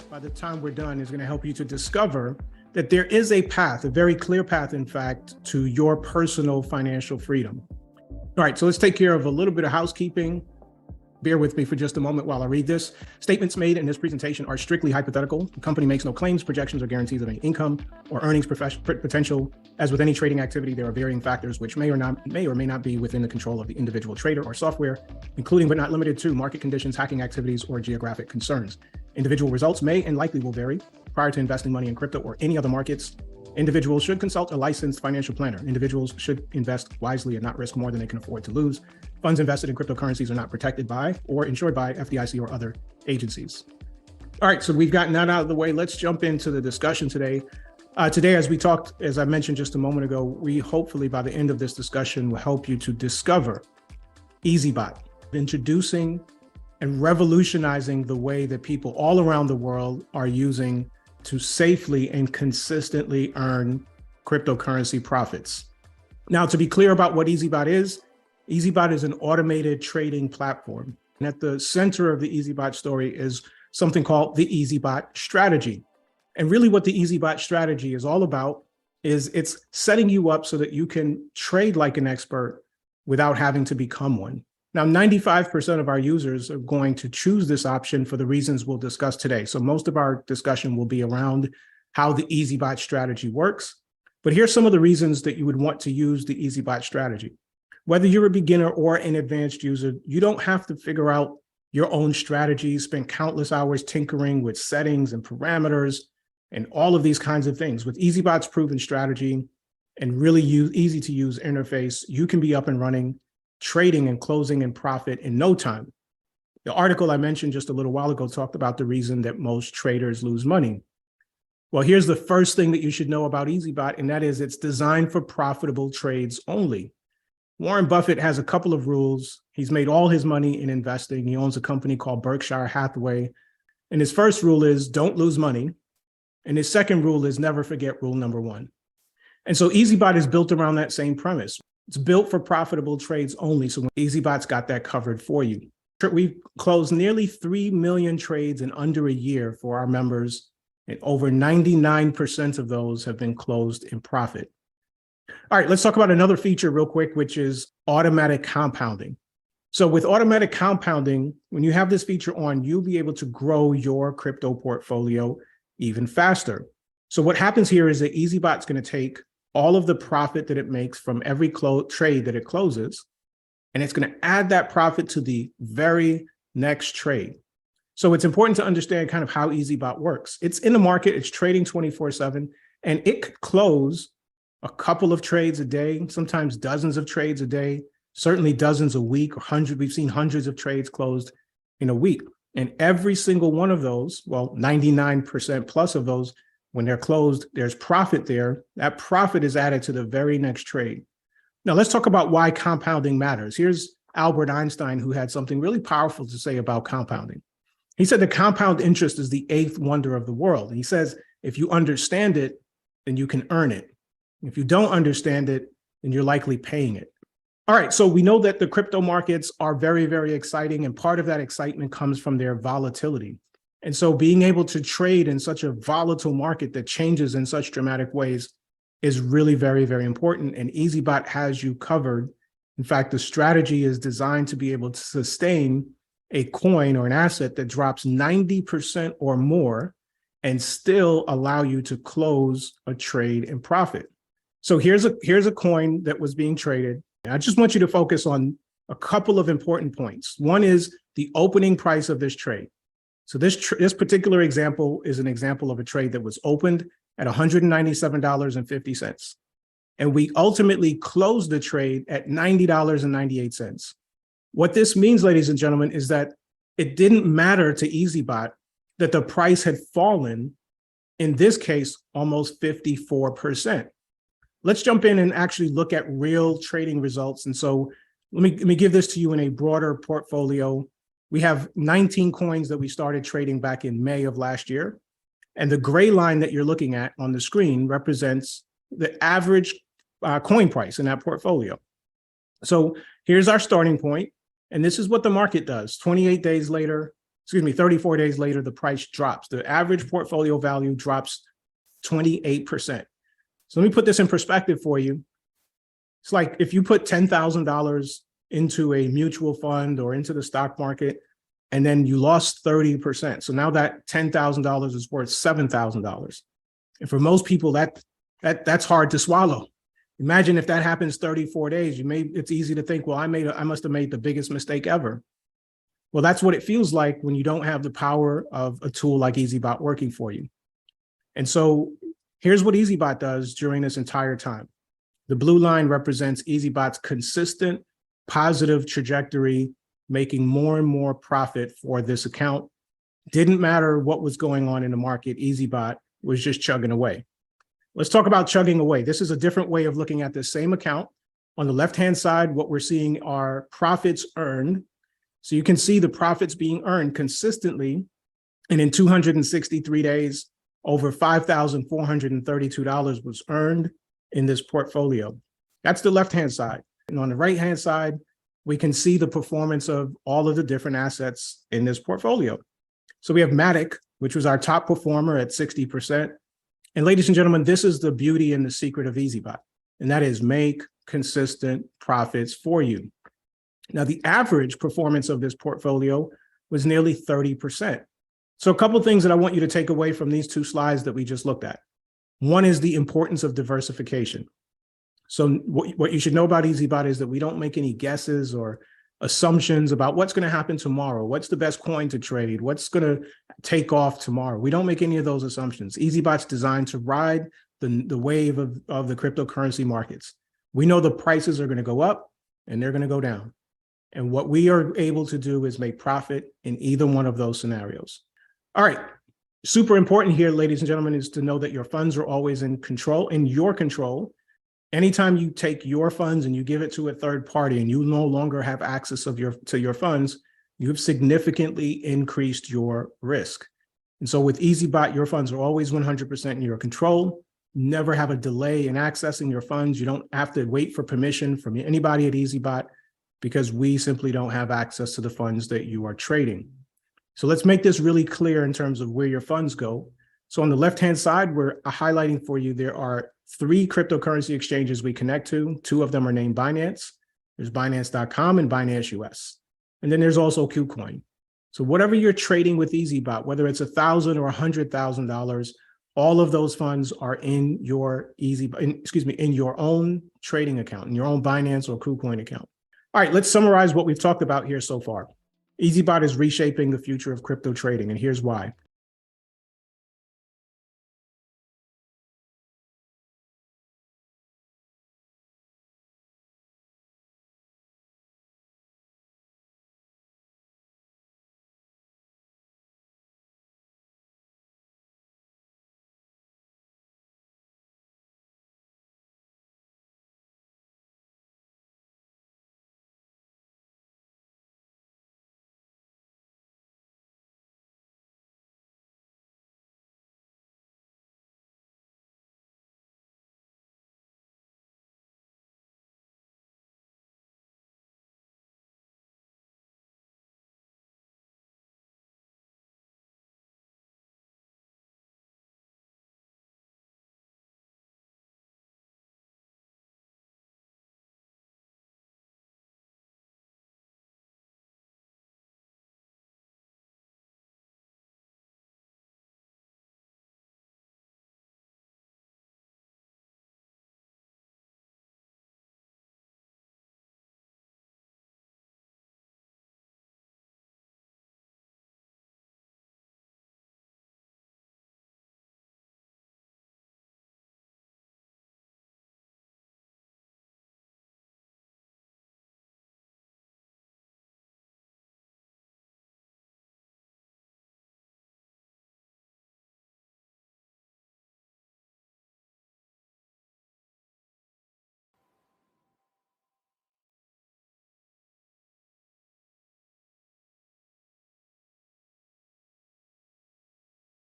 by the time we're done, is going to help you to discover that there is a path, a very clear path, in fact, to your personal financial freedom. All right, so let's take care of a little bit of housekeeping. Bear with me for just a moment while I read this. Statements made in this presentation are strictly hypothetical. The company makes no claims, projections, or guarantees of any income or earnings potential. As with any trading activity, there are varying factors which may or may not be within the control of the individual trader or software, including but not limited to market conditions, hacking activities, or geographic concerns. Individual results may and likely will vary. Prior to investing money in crypto or any other markets, individuals should consult a licensed financial planner. Individuals should invest wisely and not risk more than they can afford to lose. Funds invested in cryptocurrencies are not protected by or insured by FDIC or other agencies. All right, so we've gotten that out of the way. Let's jump into the discussion today. Today, as I mentioned just a moment ago, we hopefully by the end of this discussion will help you to discover EasyBot, introducing and revolutionizing the way that people all around the world are using to safely and consistently earn cryptocurrency profits. Now, to be clear about what EasyBot is an automated trading platform. And at the center of the EasyBot story is something called the EasyBot strategy. And really what the EasyBot strategy is all about is it's setting you up so that you can trade like an expert without having to become one. Now, 95% of our users are going to choose this option for the reasons we'll discuss today. So most of our discussion will be around how the EasyBot strategy works. But here's some of the reasons that you would want to use the EasyBot strategy. Whether you're a beginner or an advanced user, you don't have to figure out your own strategies, spend countless hours tinkering with settings and parameters and all of these kinds of things. With EasyBot's proven strategy and really easy to use interface, you can be up and running, trading and closing in profit in no time. The article I mentioned just a little while ago talked about the reason that most traders lose money. Well, here's the first thing that you should know about EasyBot, and that is it's designed for profitable trades only. Warren Buffett has a couple of rules. He's made all his money in investing. He owns a company called Berkshire Hathaway. And his first rule is don't lose money. And his second rule is never forget rule number one. And so EasyBot is built around that same premise. It's built for profitable trades only. So EasyBot's got that covered for you. We've closed nearly 3 million trades in under a year for our members. And over 99% of those have been closed in profit. All right, let's talk about another feature real quick, which is automatic compounding. So with automatic compounding, when you have this feature on, you'll be able to grow your crypto portfolio even faster. So what happens here is that EasyBot's going to take all of the profit that it makes from every trade that it closes, and it's going to add that profit to the very next trade. So it's important to understand kind of how EasyBot works. It's in the market, it's trading 24/7, and it could close a couple of trades a day, sometimes dozens of trades a day, certainly dozens a week, or hundreds. We've seen hundreds of trades closed in a week. And every single one of those, well, 99% plus of those, when they're closed, there's profit there. That profit is added to the very next trade. Now, let's talk about why compounding matters. Here's Albert Einstein, who had something really powerful to say about compounding. He said the compound interest is the eighth wonder of the world. And he says, if you understand it, then you can earn it. If you don't understand it, then you're likely paying it. All right, so we know that the crypto markets are very, very exciting, and part of that excitement comes from their volatility. And so being able to trade in such a volatile market that changes in such dramatic ways is really very, very important, and EasyBot has you covered. In fact, the strategy is designed to be able to sustain a coin or an asset that drops 90% or more and still allow you to close a trade in profit. So here's a coin that was being traded. I just want you to focus on a couple of important points. One is the opening price of this trade. So this particular example is an example of a trade that was opened at $197.50. And we ultimately closed the trade at $90.98. What this means, ladies and gentlemen, is that it didn't matter to EasyBot that the price had fallen, in this case, almost 54%. Let's jump in and actually look at real trading results. And so let me give this to you in a broader portfolio. We have 19 coins that we started trading back in May of last year. And the gray line that you're looking at on the screen represents the average coin price in that portfolio. So here's our starting point. And this is what the market does. 28 days later, 34 days later, the price drops. The average portfolio value drops 28%. So let me put this in perspective for you. It's like if you put $10,000 into a mutual fund or into the stock market, and then you lost 30%. So now that $10,000 is worth $7,000. And for most people, that's hard to swallow. Imagine if that happens 34 days, it's easy to think, well, I must have made the biggest mistake ever. Well, that's what it feels like when you don't have the power of a tool like EasyBot working for you. And so here's what EasyBot does during this entire time. The blue line represents EasyBot's consistent positive trajectory, making more and more profit for this account. Didn't matter what was going on in the market, EasyBot was just chugging away. Let's talk about chugging away. This is a different way of looking at this same account. On the left-hand side, what we're seeing are profits earned. So you can see the profits being earned consistently. And in 263 days, over $5,432 was earned in this portfolio. That's the left-hand side. And on the right-hand side, we can see the performance of all of the different assets in this portfolio. So we have Matic, which was our top performer at 60%. And ladies and gentlemen, this is the beauty and the secret of EasyBot, and that is make consistent profits for you. Now, the average performance of this portfolio was nearly 30%. So a couple of things that I want you to take away from these two slides that we just looked at. One is the importance of diversification. So what you should know about EasyBot is that we don't make any guesses or assumptions about what's going to happen tomorrow. What's the best coin to trade? What's going to take off tomorrow? We don't make any of those assumptions. EasyBot's designed to ride the wave of the cryptocurrency markets. We know the prices are going to go up and they're going to go down. And what we are able to do is make profit in either one of those scenarios. All right. Super important here, ladies and gentlemen, is to know that your funds are always in your control. Anytime you take your funds and you give it to a third party and you no longer have access to your funds, you have significantly increased your risk. And so with EasyBot, your funds are always 100% in your control. Never have a delay in accessing your funds. You don't have to wait for permission from anybody at EasyBot because we simply don't have access to the funds that you are trading. So let's make this really clear in terms of where your funds go. So on the left-hand side, we're highlighting for you, there are 3 cryptocurrency exchanges we connect to. 2 of them are named Binance. There's Binance.com and Binance US. And then there's also KuCoin. So whatever you're trading with EasyBot, whether it's $1,000 or $100,000, all of those funds are in your in your own trading account, in your own Binance or KuCoin account. All right, let's summarize what we've talked about here so far. EasyBot is reshaping the future of crypto trading, and here's why.